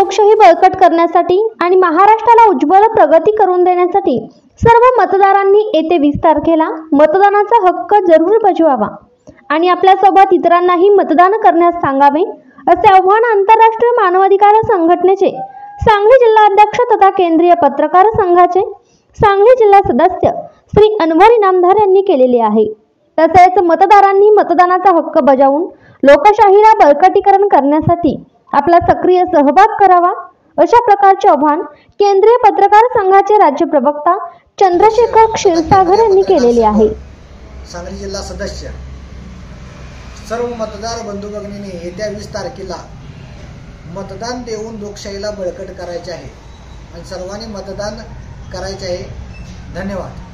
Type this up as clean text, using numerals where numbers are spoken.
लोकशाही बळकट करण्यासाठी आणि महाराष्ट्राला उज्ज्वल प्रगती करून देण्यासाठी सर्व मतदारांनी येत्या 20 तारखेला मतदानाचा हक्क जरूर बजवावा आणि आपल्यासोबत इतरांनाही मतदान करण्यास सांगावे, असे आवाहन आंतरराष्ट्रीय मानवाधिकार संघटनेचे सांगली जिल्हा अध्यक्ष तथा केंद्रीय पत्रकार संघाचे सांगली जिल्हा सदस्य श्री अनवर इनामदार यांनी केलेले आहे। तसेच मतदारांनी मतदानाचा हक्क बजावून लोकशाहीला बळकटीकरण करण्यासाठी आपला सक्रिय सहभाग करावा, अशा प्रकारचे आवाहन केंद्रीय पत्रकार संघाचे राज्य प्रवक्ता चंद्रशेखर क्षीरसागर यांनी केलेले आहे। सांगली जिल्हा सदस्य सर्व मतदार बंधू भगिनींनी येत्या 20 तारखेला मतदान देऊन लोकशाहीला बळकट करायचे आहे आणि सर्वांनी मतदान करायचे आहे। धन्यवाद।